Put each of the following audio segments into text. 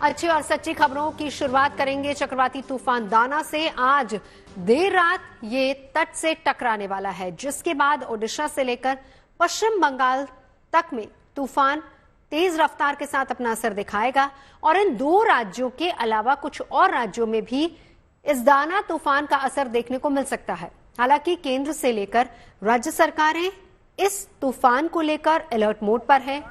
अच्छी और सच्ची खबरों की शुरुआत करेंगे चक्रवाती तूफान दाना से। आज देर रात ये तट से टकराने वाला है, जिसके बाद ओडिशा से लेकर पश्चिम बंगाल तक में तूफान तेज रफ्तार के साथ अपना असर दिखाएगा और इन दो राज्यों के अलावा कुछ और राज्यों में भी इस दाना तूफान का असर देखने को मिल सकता है। हालांकि केंद्र से लेकर राज्य सरकारें इस तूफान को लेकर अलर्ट मोड पर है।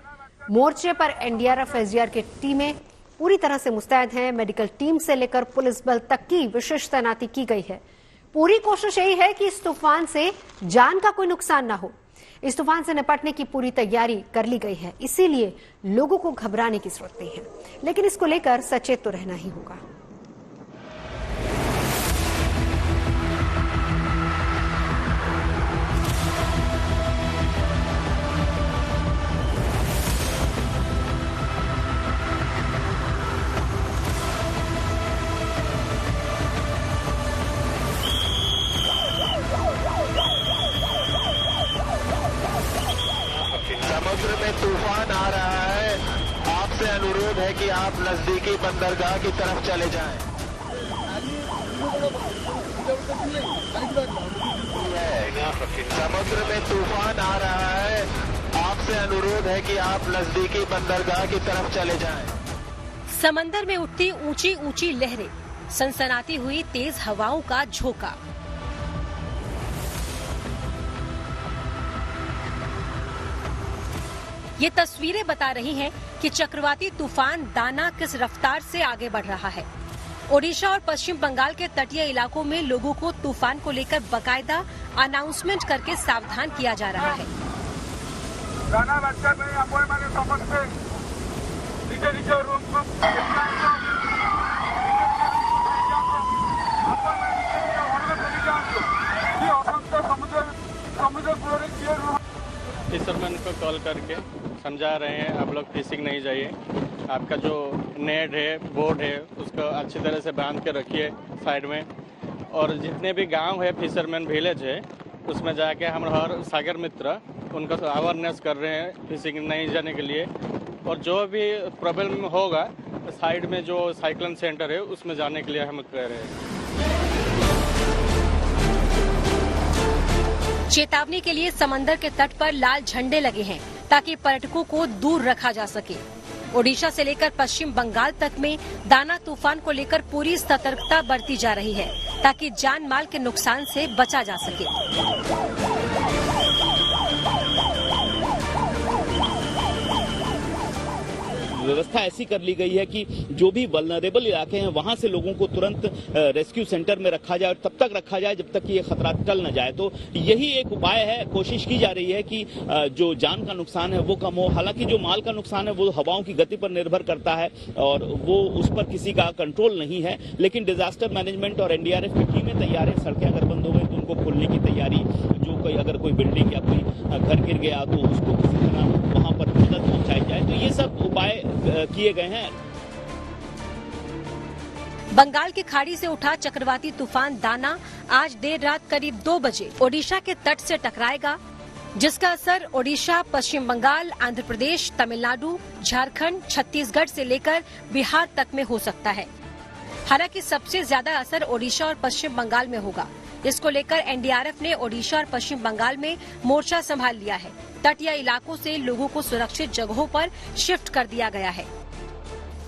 मोर्चे पर एनडीआरएफ, एसडीआर की टीमें पूरी तरह से मुस्तैद हैं। मेडिकल टीम से लेकर पुलिस बल तक की विशेष तैनाती की गई है। पूरी कोशिश यही है कि इस तूफान से जान का कोई नुकसान ना हो। इस तूफान से निपटने की पूरी तैयारी कर ली गई है, इसीलिए लोगों को घबराने की जरूरत नहीं है, लेकिन इसको लेकर सचेत तो रहना ही होगा। समुद्र में तूफान आ रहा है। आपसे अनुरोध है कि आप नजदीकी बंदरगाह की तरफ चले जाएं। समुद्र में तूफान आ रहा है। आपसे अनुरोध है कि आप नजदीकी बंदरगाह की तरफ चले जाएं। समंदर में उठती ऊंची ऊंची लहरें, सनसनाती हुई तेज हवाओं का झोंका। ये तस्वीरें बता रही हैं कि चक्रवाती तूफान दाना किस रफ्तार से आगे बढ़ रहा है। ओडिशा और पश्चिम बंगाल के तटीय इलाकों में लोगों को तूफान को लेकर बकायदा अनाउंसमेंट करके सावधान किया जा रहा है। फिशरमैन को कॉल करके समझा रहे हैं, आप लोग फिशिंग नहीं जाइए। आपका जो नेट है, बोट है, उसको अच्छी तरह से बांध के रखिए साइड में। और जितने भी गांव है, फिशरमैन विलेज है, उसमें जाके हम हर सागर मित्र उनको अवेयरनेस कर रहे हैं फिशिंग नहीं जाने के लिए। और जो भी प्रॉब्लम होगा, साइड में जो साइक्लोन सेंटर है उसमें जाने के लिए हम कह रहे हैं। चेतावनी के लिए समंदर के तट पर लाल झंडे लगे हैं ताकि पर्यटकों को दूर रखा जा सके। ओडिशा से लेकर पश्चिम बंगाल तक में दाना तूफान को लेकर पूरी सतर्कता बरती जा रही है ताकि जान माल के नुकसान से बचा जा सके। व्यवस्था ऐसी कर ली गई है कि जो भी वल्नरेबल इलाके हैं वहां से लोगों को तुरंत रेस्क्यू सेंटर में रखा जाए और तब तक रखा जाए जब तक कि ये खतरा टल न जाए। तो यही एक उपाय है। कोशिश की जा रही है कि जो जान का नुकसान है वो कम हो। हालांकि जो माल का नुकसान है वो हवाओं की गति पर निर्भर करता है और वो उस पर किसी का कंट्रोल नहीं है। लेकिन डिजास्टर मैनेजमेंट और एनडीआरएफ की टीमें तैयार है। सड़कें अगर बंद हो गई तो उनको खोलने की तैयारी, जो कोई अगर कोई बिल्डिंग या कोई घर गिर गया तो उसको किसी तरह वहां पर मदद पहुंचाई जाए। तो ये सब उपाय किए गए हैं। बंगाल की खाड़ी से उठा चक्रवाती तूफान दाना आज देर रात करीब 2 बजे ओडिशा के तट से टकराएगा, जिसका असर ओडिशा, पश्चिम बंगाल, आंध्र प्रदेश, तमिलनाडु, झारखंड, छत्तीसगढ़ से लेकर बिहार तक में हो सकता है। हालांकि सबसे ज्यादा असर ओडिशा और पश्चिम बंगाल में होगा। इसको लेकर एनडीआरएफ ने ओडिशा और पश्चिम बंगाल में मोर्चा संभाल लिया है। तटीय इलाकों से लोगों को सुरक्षित जगहों पर शिफ्ट कर दिया गया है।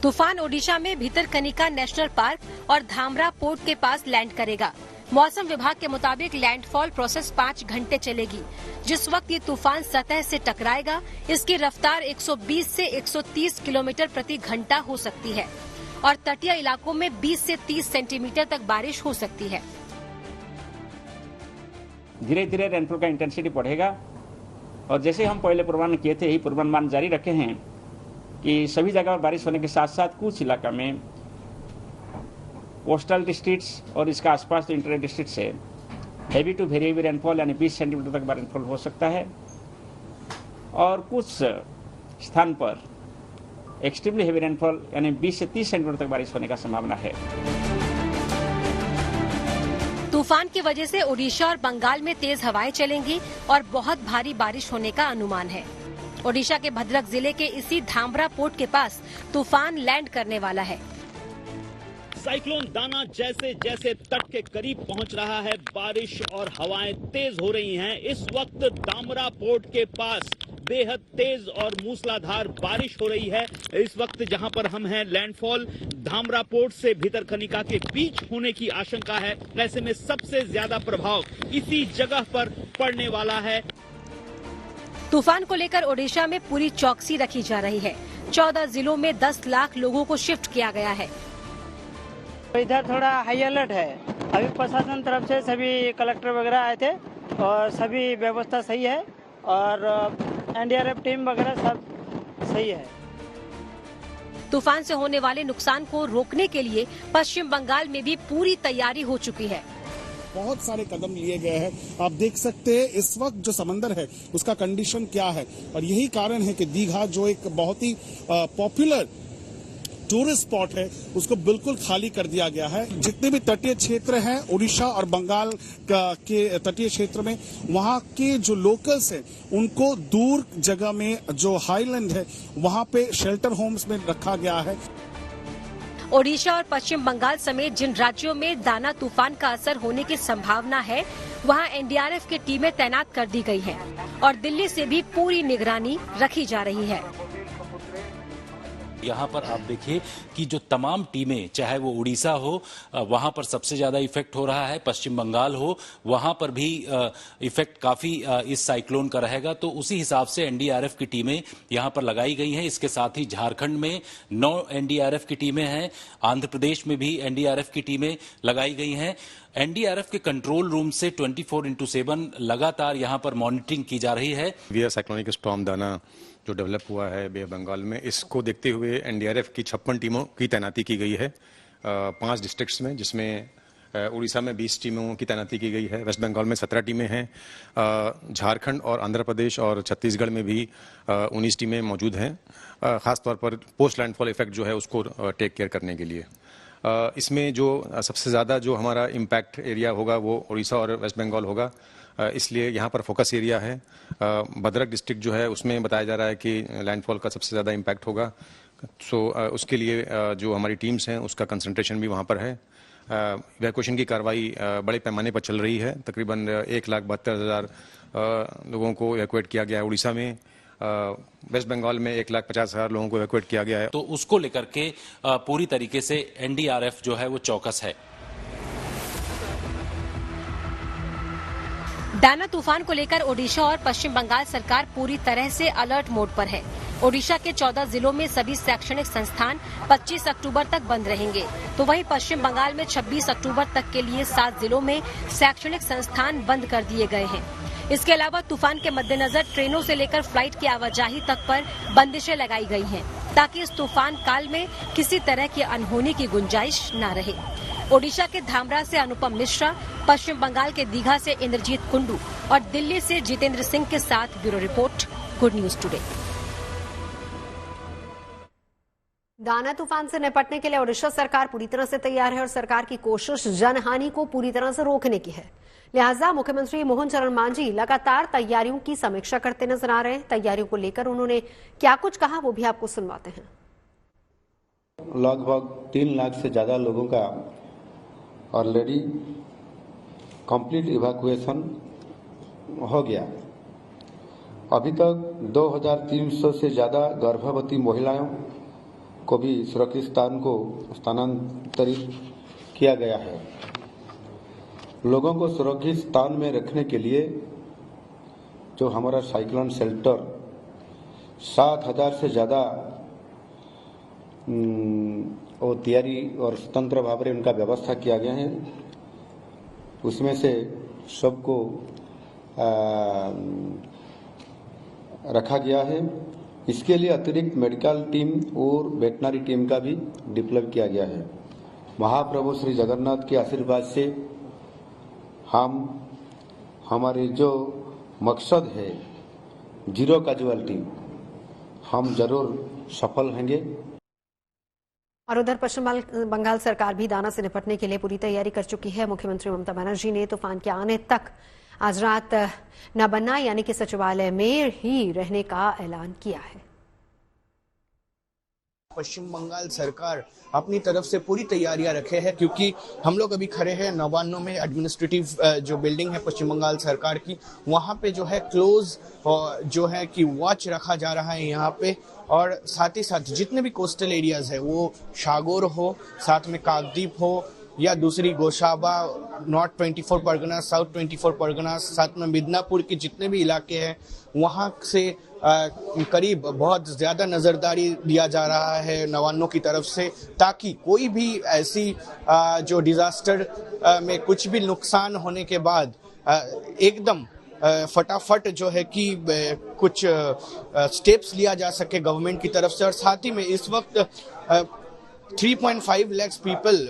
तूफान ओडिशा में भितरकनिका नेशनल पार्क और धामरा पोर्ट के पास लैंड करेगा। मौसम विभाग के मुताबिक लैंडफॉल प्रोसेस 5 घंटे चलेगी। जिस वक्त ये तूफान सतह से टकराएगा, इसकी रफ्तार 120 से 130 किलोमीटर प्रति घंटा हो सकती है और तटीय इलाकों में 20 से 30 सेंटीमीटर तक बारिश हो सकती है। धीरे धीरे रेनफॉल का इंटेंसिटी बढ़ेगा और जैसे हम पहले पूर्वानुमान किए थे, यही पूर्वानुमान जारी रखे हैं कि सभी जगह पर बारिश होने के साथ साथ कुछ इलाका में कोस्टल डिस्ट्रिक्ट्स और इसका आसपास तो इंटर डिस्ट्रिक्ट से heavy to very heavy rainfall यानी 20 सेंटीमीटर तक रेनफॉल हो सकता है और कुछ स्थान पर एक्सट्रीमली हेवी रेनफॉल यानी 20 से 30 सेंटीमीटर तक बारिश होने का संभावना है। तूफान की वजह से ओडिशा और बंगाल में तेज हवाएं चलेंगी और बहुत भारी बारिश होने का अनुमान है। ओडिशा के भद्रक जिले के इसी धामरा पोर्ट के पास तूफान लैंड करने वाला है। साइक्लोन दाना जैसे जैसे तट के करीब पहुंच रहा है, बारिश और हवाएं तेज हो रही हैं। इस वक्त धामरा पोर्ट के पास बेहद तेज और मूसलाधार बारिश हो रही है। इस वक्त जहां पर हम हैं, लैंडफॉल धामरा पोर्ट से भितरकनिका के बीच होने की आशंका है। ऐसे में सबसे ज्यादा प्रभाव इसी जगह पर पड़ने वाला है। तूफान को लेकर ओडिशा में पूरी चौकसी रखी जा रही है। 14 जिलों में 10 लाख लोगों को शिफ्ट किया गया है। इधर थोड़ा हाई अलर्ट है। अभी प्रशासन तरफ से सभी कलेक्टर वगैरह आए थे और सभी व्यवस्था सही है और एनडीआरएफ टीम वगैरह सब सही है। तूफान से होने वाले नुकसान को रोकने के लिए पश्चिम बंगाल में भी पूरी तैयारी हो चुकी है। बहुत सारे कदम लिए गए हैं। आप देख सकते हैं इस वक्त जो समंदर है उसका कंडीशन क्या है, और यही कारण है कि दीघा जो एक बहुत ही पॉपुलर टूरिस्ट स्पॉट है उसको बिल्कुल खाली कर दिया गया है। जितने भी तटीय क्षेत्र हैं उड़ीसा और बंगाल के तटीय क्षेत्र में, वहां के जो लोकल्स हैं उनको दूर जगह में जो हाईलैंड है वहां पे शेल्टर होम्स में रखा गया है। ओडिशा और पश्चिम बंगाल समेत जिन राज्यों में दाना तूफान का असर होने की संभावना है, वहां एनडीआरएफ की टीमें तैनात कर दी गई हैं और दिल्ली से भी पूरी निगरानी रखी जा रही है। यहाँ पर आप देखिए कि जो तमाम टीमें, चाहे वो उड़ीसा हो, वहां पर सबसे ज्यादा इफेक्ट हो रहा है, पश्चिम बंगाल हो, वहां पर भी इफेक्ट काफी इस साइक्लोन का रहेगा। तो उसी हिसाब से एनडीआरएफ की टीमें यहाँ पर लगाई गई हैं। इसके साथ ही झारखंड में 9 एनडीआरएफ की टीमें हैं, आंध्र प्रदेश में भी एनडीआरएफ की टीमें लगाई गई हैं। एनडीआरएफ के कंट्रोल रूम से 24/7 लगातार यहाँ पर मॉनिटरिंग की जा रही है। साइक्लोनिक स्टॉर्म दाना जो डेवलप हुआ है बे बंगाल में, इसको देखते हुए एनडीआरएफ की 56 टीमों की तैनाती की गई है 5 डिस्ट्रिक्ट्स में, जिसमें उड़ीसा में 20 टीमों की तैनाती की गई है, वेस्ट बंगाल में 17 टीमें हैं, झारखंड और आंध्र प्रदेश और छत्तीसगढ़ में भी 19 टीमें मौजूद हैं, खासतौर पर पोस्ट लैंडफॉल इफेक्ट जो है उसको टेक केयर करने के लिए। इसमें जो सबसे ज़्यादा जो हमारा इम्पैक्ट एरिया होगा वो उड़ीसा और वेस्ट बंगाल होगा, इसलिए यहाँ पर फोकस एरिया है। भद्रक डिस्ट्रिक्ट जो है उसमें बताया जा रहा है कि लैंडफॉल का सबसे ज़्यादा इम्पैक्ट होगा। उसके लिए जो हमारी टीम्स हैं उसका कंसंट्रेशन भी वहाँ पर है। इवैक्यूएशन की कार्रवाई बड़े पैमाने पर चल रही है। तकरीबन 1,72,000 लोगों को इवैक्यूएट किया गया है उड़ीसा में। वेस्ट बंगाल में 1,50,000 लोगों को इवैक्यूएट किया गया है। तो उसको लेकर के पूरी तरीके से एनडीआरएफ जो है वो चौकस है। दाना तूफान को लेकर ओडिशा और पश्चिम बंगाल सरकार पूरी तरह से अलर्ट मोड पर है। ओडिशा के 14 जिलों में सभी शैक्षणिक संस्थान 25 अक्टूबर तक बंद रहेंगे, तो वहीं पश्चिम बंगाल में 26 अक्टूबर तक के लिए 7 जिलों में शैक्षणिक संस्थान बंद कर दिए गए हैं। इसके अलावा तूफान के मद्देनजर ट्रेनों से लेकर फ्लाइट की आवाजाही तक पर बंदिशें लगाई गई हैं, ताकि इस तूफान काल में किसी तरह की अनहोनी की गुंजाइश न रहे। ओडिशा के धामरा से अनुपम मिश्रा, पश्चिम बंगाल के दीघा से इंद्रजीत कुंडू और दिल्ली से जितेंद्र सिंह के साथ bureau report, good news today. दाना तूफान से निपटने के लिए ओडिशा सरकार पूरी तरह से तैयार है और सरकार की कोशिश जनहानि को पूरी तरह से रोकने की है। लिहाजा मुख्यमंत्री मोहन चरण मांझी लगातार तैयारियों की समीक्षा करते नजर आ रहे हैं। तैयारियों को लेकर उन्होंने क्या कुछ कहा वो भी आपको सुनवाते हैं। लगभग 3 लाख से ज्यादा लोगों का ऑलरेडी कंप्लीट इवैक्यूएशन हो गया। अभी तक 2300 से ज्यादा गर्भवती महिलाओं को भी सुरक्षित स्थान को स्थानांतरित किया गया है। लोगों को सुरक्षित स्थान में रखने के लिए जो हमारा साइक्लोन शेल्टर 7,000 से ज्यादा वो तैयारी और स्वतंत्र भाव में उनका व्यवस्था किया गया है। उसमें से सबको रखा गया है। इसके लिए अतिरिक्त मेडिकल टीम और वेटनरी टीम का भी डिप्लॉय किया गया है। महाप्रभु श्री जगन्नाथ के आशीर्वाद से हम हमारे जो मकसद है जीरो कैजुअल्टी, हम जरूर सफल होंगे। और उधर पश्चिम बंगाल सरकार भी दाना से निपटने के लिए पूरी तैयारी कर चुकी है। मुख्यमंत्री ममता बनर्जी ने तूफान के आने तक आज रात न बनना यानी कि सचिवालय में ही रहने का ऐलान किया है। पश्चिम बंगाल सरकार अपनी तरफ से पूरी तैयारियां रखे है, क्योंकि हम लोग अभी खड़े हैं नवान्नों में एडमिनिस्ट्रेटिव जो बिल्डिंग है पश्चिम बंगाल सरकार की, वहां पे जो है क्लोज जो है कि वॉच रखा जा रहा है यहाँ पे। और साथ ही साथ जितने भी कोस्टल एरियाज है, वो शागोर हो, साथ में काकद्वीप हो या दूसरी गोशाबा, नॉर्थ 24 परगनास, साउथ 24 परगनास, साथ में मिदनापुर के जितने भी इलाके हैं वहां से करीब बहुत ज्यादा नजरदारी दिया जा रहा है नवान्नों की तरफ से, ताकि कोई भी ऐसी जो डिजास्टर में कुछ भी नुकसान होने के बाद एकदम फटाफट जो है कि कुछ स्टेप्स लिया जा सके गवर्नमेंट की तरफ से। और साथ ही में इस वक्त 3.5 लाख पीपल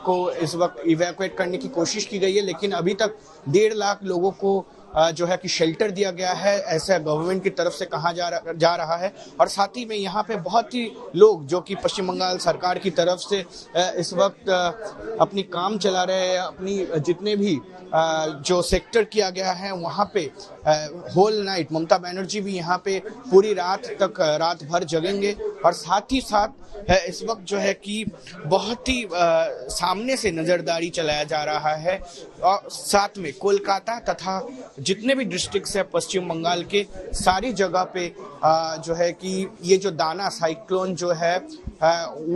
को इस वक्त इवैक्यूएट करने की कोशिश की गई है, लेकिन अभी तक 1.5 लाख लोगों को जो है कि शेल्टर दिया गया है, ऐसा गवर्नमेंट की तरफ से कहा जा रहा है। और साथ ही में यहाँ पे बहुत ही लोग जो कि पश्चिम बंगाल सरकार की तरफ से इस वक्त अपनी काम चला रहे हैं, अपनी जितने भी जो सेक्टर किया गया है वहाँ पे होल नाइट ममता बनर्जी भी यहाँ पे पूरी रात तक रात भर जगेंगे। और साथ ही साथ इस वक्त जो है कि बहुत ही सामने से नजरदारी चलाया जा रहा है। और साथ में कोलकाता तथा जितने भी डिस्ट्रिक्ट्स है पश्चिम बंगाल के, सारी जगह पे जो है कि ये जो दाना साइक्लोन जो है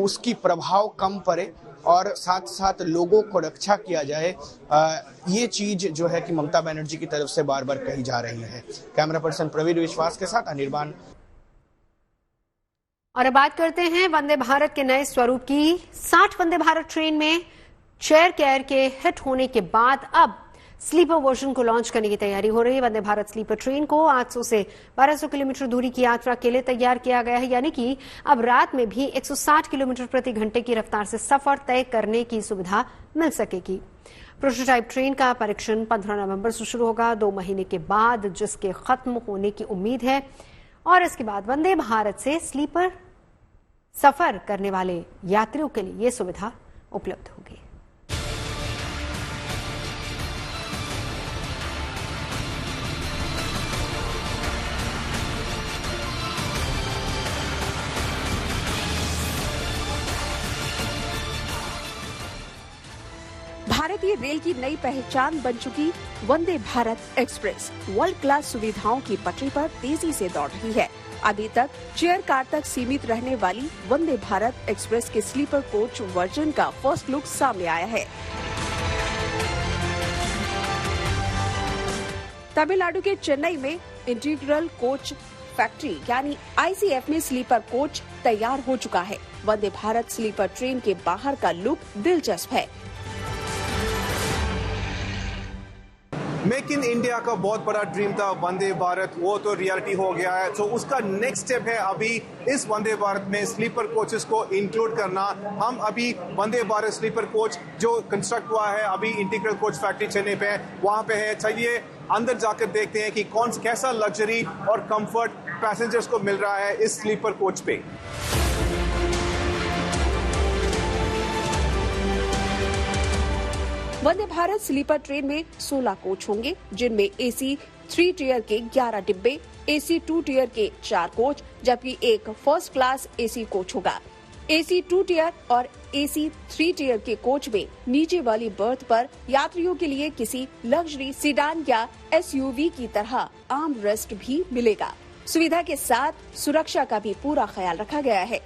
उसकी प्रभाव कम पड़े और साथ साथ लोगों को रक्षा किया जाए, ये चीज जो है कि ममता बनर्जी की तरफ से बार बार कही जा रही है। कैमरा पर्सन प्रवीण विश्वास के साथ अनिर्बान। और अब बात करते हैं वंदे भारत के नए स्वरूप की। 60 वंदे भारत ट्रेन में चेयर केयर के हिट होने के बाद अब स्लीपर वर्जन को लॉन्च करने की तैयारी हो रही है। वंदे भारत स्लीपर ट्रेन को 800 से 1200 किलोमीटर दूरी की यात्रा के लिए तैयार किया गया है, यानी कि अब रात में भी 160 किलोमीटर प्रति घंटे की रफ्तार से सफर तय करने की सुविधा मिल सकेगी। प्रोटोटाइप ट्रेन का परीक्षण 15 नवंबर से शुरू होगा, 2 महीने के बाद जिसके खत्म होने की उम्मीद है। और इसके बाद वंदे भारत से स्लीपर सफर करने वाले यात्रियों के लिए यह सुविधा उपलब्ध होगी। भारतीय रेल की नई पहचान बन चुकी Vande Bharat express world class सुविधाओं की पटरी पर तेजी से दौड़ रही है। अभी तक चेयर कार तक सीमित रहने वाली वंदे भारत एक्सप्रेस के स्लीपर कोच वर्जन का फर्स्ट लुक सामने आया है। तमिलनाडु के चेन्नई में इंटीग्रल कोच फैक्ट्री यानी ICF में स्लीपर कोच तैयार हो चुका है। वंदे भारत स्लीपर ट्रेन के बाहर का लुक दिलचस्प है। मेक इन इंडिया का बहुत बड़ा ड्रीम था वंदे भारत, वो तो रियलिटी हो गया है। तो उसका नेक्स्ट स्टेप है अभी इस वंदे भारत में स्लीपर कोचेस को इंक्लूड करना। हम अभी वंदे भारत स्लीपर कोच जो कंस्ट्रक्ट हुआ है अभी इंटीग्रल कोच फैक्ट्री चेन्नई पे वहां पे है। चलिए अंदर जाकर देखते हैं कि कैसा लग्जरी और कंफर्ट पैसेंजर्स को मिल रहा है इस स्लीपर कोच पे। वंदे भारत स्लीपर ट्रेन में 16 कोच होंगे, जिनमें AC 3 टियर के 11 डिब्बे, AC 2 टियर के 4 कोच, जबकि एक फर्स्ट क्लास AC कोच होगा। AC 2 टियर और AC 3 टियर के कोच में नीचे वाली बर्थ पर यात्रियों के लिए किसी लग्जरी सीडान या SUV की तरह आर्म रेस्ट भी मिलेगा। सुविधा के साथ सुरक्षा का भी पूरा ख्याल रखा गया है।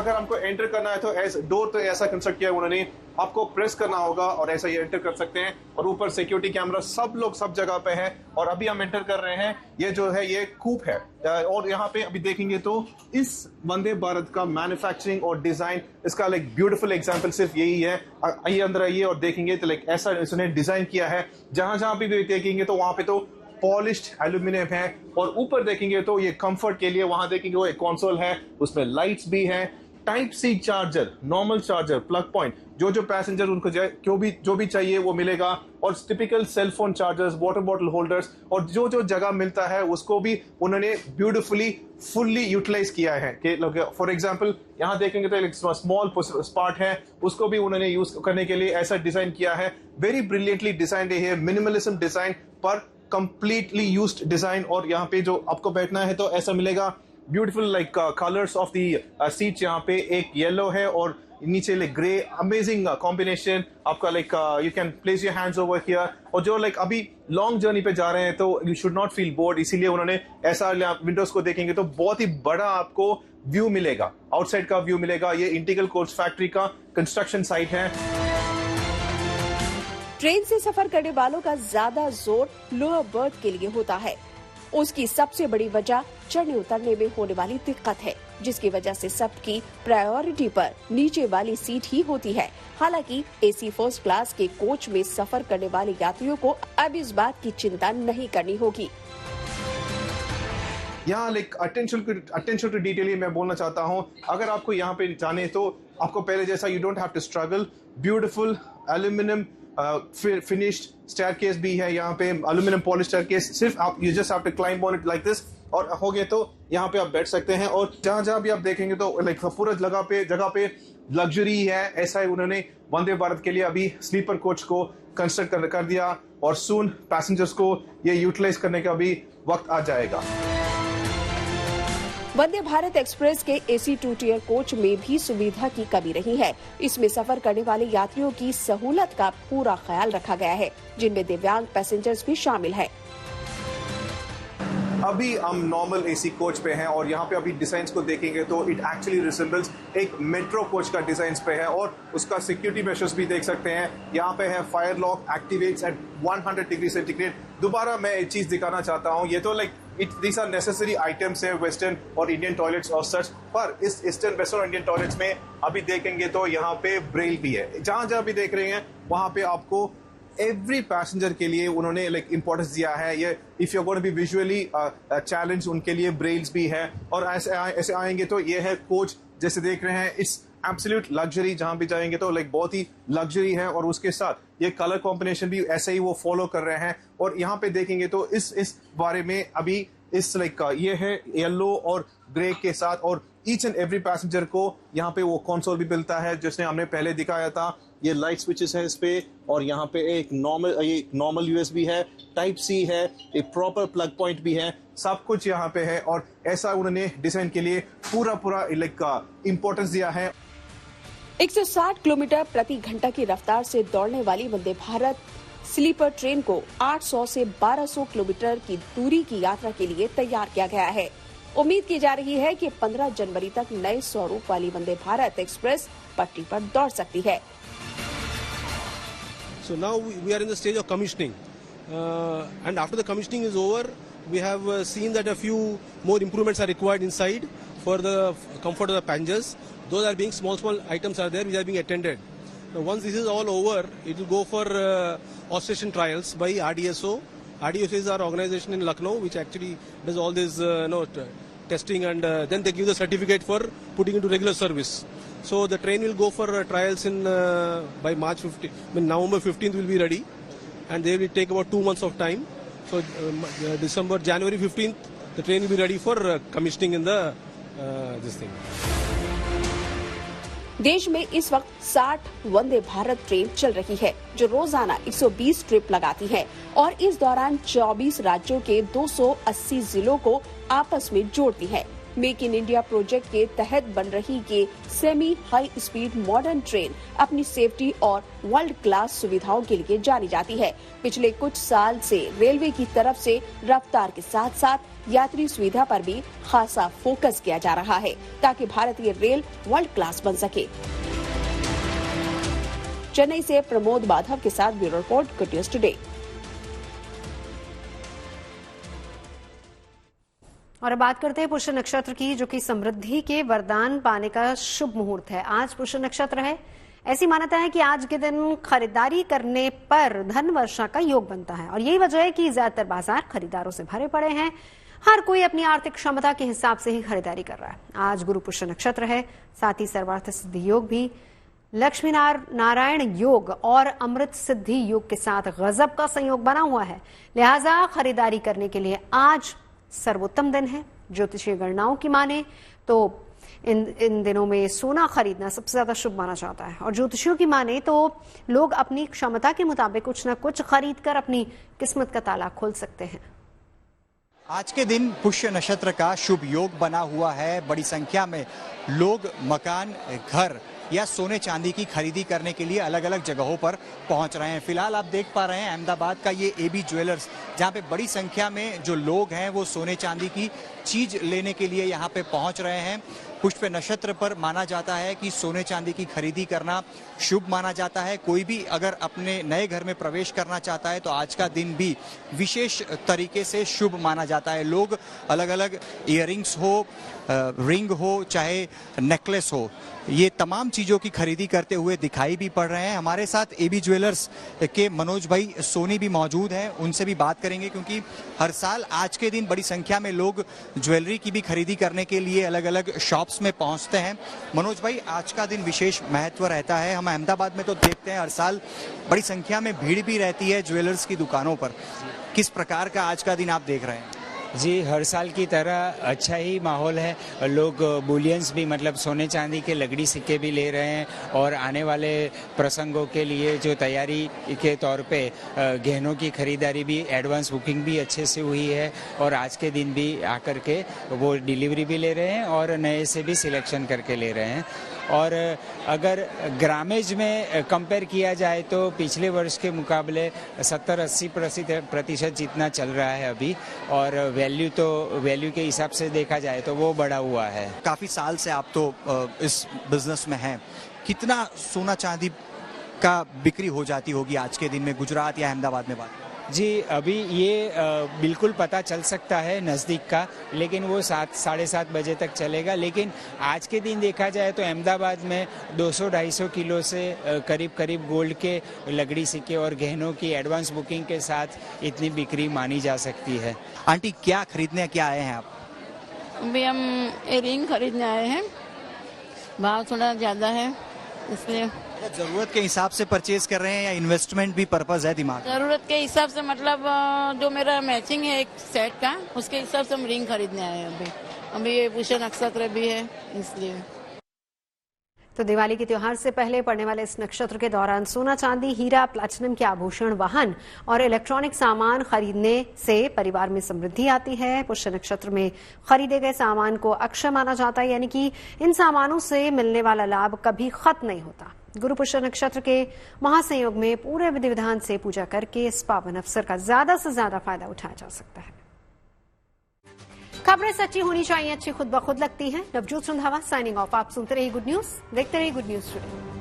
अगर हमको एंटर करना है तो डोर तो ऐसा कंस्ट्रक्ट किया उन्होंने, आपको प्रेस करना होगा और ऐसा ये एंटर कर सकते हैं। और ऊपर सिक्योरिटी कैमरा, सब लोग सब जगह पे है। और अभी हम एंटर कर रहे हैं, ये जो है ये कूप है। और यहाँ पे अभी देखेंगे तो इस वंदे भारत का मैन्युफैक्चरिंग और डिजाइन, इसका लाइक ब्यूटीफुल एग्जांपल सिर्फ यही है। आइए अंदर आइए और देखेंगे तो लाइक ऐसा इसने डिजाइन किया है। जहां जहां भी देखेंगे तो वहां पे तो पॉलिश्ड एल्यूमिनियम है। और ऊपर देखेंगे तो ये कंफर्ट के लिए वहां देखेंगे वो एक कंसोल है, उसमें लाइट्स भी हैं। Type C charger, normal charger, plug point, जो पैसेंजर उनको जो भी चाहिए वो मिलेगा। और typical cell phone chargers, water bottle holders और जो जगह मिलता है उसको भी उन्होंने ब्यूटीफुली फुल्ली यूटिलाइज किया है। फॉर एग्जांपल यहाँ देखेंगे तो एक स्मॉल स्पॉट है, उसको भी उन्होंने यूज करने के लिए ऐसा डिजाइन किया है। वेरी ब्रिलियंटली डिजाइन है, मिनिमलिज्म डिजाइन पर कंप्लीटली यूज्ड डिजाइन। और यहाँ पे जो आपको बैठना है तो ऐसा मिलेगा, beautiful like colours of the seat, यहाँ पे एक येलो है और नीचे लाइक ग्रे, अमेजिंग कॉम्बिनेशन आपका। Like you can place your hands over here. और जो लाइक अभी लॉन्ग जर्नी पे जा रहे हैं तो you should not feel bored, इसीलिए उन्होंने ऐसा, विंडोज को देखेंगे तो बहुत ही बड़ा आपको व्यू मिलेगा, आउटसाइड का व्यू मिलेगा। ये इंटीग्रल कोच फैक्ट्री का कंस्ट्रक्शन साइट है। ट्रेन से सफर करने वालों का ज्यादा जोर लोअर बर्थ के लिए होता है। उसकी सबसे बड़ी वजह चढ़ने उतरने में होने वाली दिक्कत है, जिसकी वजह से सबकी प्रायोरिटी पर नीचे वाली सीट ही होती है। हालांकि एसी फर्स्ट क्लास के कोच में सफर करने वाले यात्रियों को अब इस बात की चिंता नहीं करनी होगी। यहाँ लाइक अटेंशन टू डिटेल मैं बोलना चाहता हूँ। अगर आपको यहाँ पे जाने तो आपको पहले जैसा you don't have to struggle. Beautiful aluminium finished staircase भी है यहाँ पे, एल्यूमिनियम पॉलिश स्टेयरकेस। सिर्फ आप you just have to climb on it like this और हो गए तो यहाँ पे आप बैठ सकते हैं। और जहां भी आप देखेंगे तो लाइक पूरा जगह पे लग्जरी है। ऐसा ही उन्होंने वंदे भारत के लिए अभी स्लीपर कोच को कंस्ट्रक्ट कर दिया और सून पैसेंजर्स को ये यूटिलाइज करने का भी वक्त आ जाएगा। वंदे भारत एक्सप्रेस के एसी 2 टियर कोच में भी सुविधा की कमी नहीं है। इसमें सफर करने वाले यात्रियों की सहूलत का पूरा ख्याल रखा गया है, जिनमें दिव्यांग पैसेंजर्स भी शामिल है। अभी हम नॉर्मल एसी कोच पे हैं और यहाँ पे अभी डिजाइन को देखेंगे तो इट एक्चुअली रिसेंबल्स एक मेट्रो कोच का डिजाइन पे है। और उसका सिक्योरिटी मेजर्स भी देख सकते हैं। यहाँ पे है fire lock activates at 100 degree centigrade. दोबारा मैं एक चीज दिखाना चाहता हूँ, ये तो like these are necessary items है वेस्टर्न और इंडियन टॉयलेट्स और सच, पर इस ईस्टर्न वेस्टर्न और इंडियन टॉयलेट्स में अभी देखेंगे तो यहाँ पे ब्रेल भी है। जहां भी देख रहे हैं वहां पे आपको एवरी पैसेंजर के लिए उन्होंने लाइक इंपॉर्टेंस दिया है। ये if you going to be visually challenge, उनके लिए ब्रेल्स भी है। और ऐसे आएंगे तो ये है कोच जैसे देख रहे हैं, इट्स एब्सोल्यूट लग्जरी। जहां भी जाएंगे तो लाइक बहुत ही लग्जरी है और उसके साथ ये कलर कॉम्बिनेशन भी ऐसे ही वो फॉलो कर रहे हैं। और यहाँ पे देखेंगे तो इस बारे में अभी इस लाइक ये है येलो और ग्रे के साथ, और ईच एंड एवरी पैसेंजर को यहाँ पे वो कंसोल भी मिलता है जिसने हमने पहले दिखाया था। ये लाइट स्विचेस है इस पे, और यहाँ पे एक नॉर्मल यूएसबी है, टाइप सी है, एक प्रॉपर प्लग पॉइंट भी है, सब कुछ यहाँ पे है। और ऐसा उन्होंने डिजाइन के लिए पूरा लाइक इम्पोर्टेंस दिया है। 160 किलोमीटर प्रति घंटा की रफ्तार से दौड़ने वाली वंदे भारत स्लीपर ट्रेन को 800 से 1200 किलोमीटर की दूरी की यात्रा के लिए तैयार किया गया है। उम्मीद की जा रही है कि 15 जनवरी तक नए स्वरूप वाली वंदे भारत एक्सप्रेस पटरी पर दौड़ सकती है। So now we are in the stage of commissioning, and after the commissioning is over, we have seen that a few more improvements are required inside for the comfort of the passengers. Those are being small items are there which are being attended. Now, once this is all over, it will go for oscillation trials by RDSO. RDSO is our organization in Lucknow which actually does all this testing, and then they give the certificate for putting into regular service. So the train will go for trials in by March 15. November 15th will be ready, and they will take about 2 months of time. So January 15th, the train will be ready for commissioning in the this thing. देश में इस वक्त 60 Vande Bharat train चल रही है, जो रोजाना 120 trip लगाती है और इस दौरान 24 राज्यों के 280 जिलों को आपस में जोड़ती है। मेक इन इंडिया प्रोजेक्ट के तहत बन रही ये semi high speed modern train अपनी सेफ्टी और वर्ल्ड क्लास सुविधाओं के लिए जानी जाती है। पिछले कुछ साल से रेलवे की तरफ से रफ्तार के साथ साथ यात्री सुविधा पर भी खासा फोकस किया जा रहा है, ताकि भारतीय रेल वर्ल्ड क्लास बन सके। चेन्नई से प्रमोद माधव के साथ bureau report, good news today. और अब बात करते हैं पुष्य नक्षत्र की, जो कि समृद्धि के वरदान पाने का शुभ मुहूर्त है। आज पुष्य नक्षत्र है। ऐसी मान्यता है कि आज के दिन खरीदारी करने पर धन वर्षा का योग बनता है, और यही वजह है कि ज्यादातर बाजार खरीदारों से भरे पड़े हैं। हर कोई अपनी आर्थिक क्षमता के हिसाब से ही खरीदारी कर रहा है। आज गुरु पुष्य नक्षत्र है, साथ ही सर्वार्थ सिद्धि योग भी, लक्ष्मी नारायण योग और अमृत सिद्धि योग के साथ गजब का संयोग बना हुआ है। लिहाजा खरीदारी करने के लिए आज सर्वोत्तम दिन है। ज्योतिषीय गणनाओं की माने तो इन दिनों में सोना खरीदना सबसे ज्यादा शुभ माना जाता है और ज्योतिषियों की माने तो लोग अपनी क्षमता के मुताबिक कुछ न कुछ खरीद कर अपनी किस्मत का ताला खोल सकते हैं। आज के दिन पुष्य नक्षत्र का शुभ योग बना हुआ है। बड़ी संख्या में लोग मकान, घर या सोने चांदी की खरीदी करने के लिए अलग अलग जगहों पर पहुंच रहे हैं। फिलहाल आप देख पा रहे हैं अहमदाबाद का ये एबी ज्वेलर्स, जहां पे बड़ी संख्या में जो लोग हैं वो सोने चांदी की चीज लेने के लिए यहां पे पहुंच रहे हैं। पुष्य नक्षत्र पर माना जाता है कि सोने चांदी की खरीदी करना शुभ माना जाता है। कोई भी अगर अपने नए घर में प्रवेश करना चाहता है तो आज का दिन भी विशेष तरीके से शुभ माना जाता है। लोग अलग अलग इयररिंग्स हो, रिंग हो, चाहे नेकलेस हो, ये तमाम चीजों की खरीदी करते हुए दिखाई भी पड़ रहे हैं। हमारे साथ एबी ज्वेलर्स के मनोज भाई सोनी भी मौजूद हैं, उनसे भी बात करेंगे क्योंकि हर साल आज के दिन बड़ी संख्या में लोग ज्वेलरी की भी खरीदी करने के लिए अलग अलग शॉप्स में पहुंचते हैं। मनोज भाई, आज का दिन विशेष महत्व रहता है। हम अहमदाबाद में तो देखते हैं हर साल बड़ी संख्या में भीड़ भी रहती है ज्वेलर्स की दुकानों पर। किस प्रकार का आज का दिन आप देख रहे हैं? जी, हर साल की तरह अच्छा ही माहौल है। लोग बुलियंस भी, मतलब सोने चांदी के लगड़ी सिक्के भी ले रहे हैं और आने वाले प्रसंगों के लिए जो तैयारी के तौर पे गहनों की खरीदारी भी, एडवांस बुकिंग भी अच्छे से हुई है और आज के दिन भी आकर के वो डिलीवरी भी ले रहे हैं और नए से भी सिलेक्शन करके ले रहे हैं। और अगर ग्रामेज में कंपेयर किया जाए तो पिछले वर्ष के मुकाबले 70-80% जितना चल रहा है अभी, और वैल्यू के हिसाब से देखा जाए तो वो बढ़ा हुआ है। काफी साल से आप तो इस बिजनेस में हैं, कितना सोना चांदी का बिक्री हो जाती होगी आज के दिन में गुजरात या अहमदाबाद में? बात जी, अभी ये बिल्कुल पता चल सकता है नज़दीक का, लेकिन वो 7-7:30 बजे तक चलेगा। लेकिन आज के दिन देखा जाए तो अहमदाबाद में 200-250 किलो से करीब गोल्ड के लगड़ी सिक्के और गहनों की एडवांस बुकिंग के साथ इतनी बिक्री मानी जा सकती है। आंटी, क्या खरीदने क्या आए हैं आप? अभी हम इयररिंग खरीदने आए हैं, भाव थोड़ा ज़्यादा है इसलिए। जरूरत के हिसाब से परचेज कर रहे हैं या इन्वेस्टमेंट भी पर्पस है दिमाग? जरूरत के हिसाब से, मतलब जो मेरा मैचिंग है एक सेट का, उसके हिसाब से हम रिंग खरीदने आए हैं। अभी ये पुष्य नक्षत्र भी है इसलिए। तो दिवाली के त्योहार से पहले पड़ने वाले इस नक्षत्र के दौरान सोना चांदी, हीरा, प्लैटिनम के आभूषण, वाहन और इलेक्ट्रॉनिक सामान खरीदने से परिवार में समृद्धि आती है। पुष्य नक्षत्र में खरीदे गए सामान को अक्षय माना जाता है, यानी कि इन सामानों से मिलने वाला लाभ कभी खत्म नहीं होता। गुरु पुष्य नक्षत्र के महासंयोग में पूरे विधि विधान से पूजा करके इस पावन अवसर का ज्यादा से ज्यादा फायदा उठाया जा सकता है। खबरें सच्ची होनी चाहिए, अच्छी खुद ब खुद लगती हैं। Navjot Randhawa signing off. आप सुनते रहिए गुड न्यूज, देखते रहिए गुड न्यूज टुडे।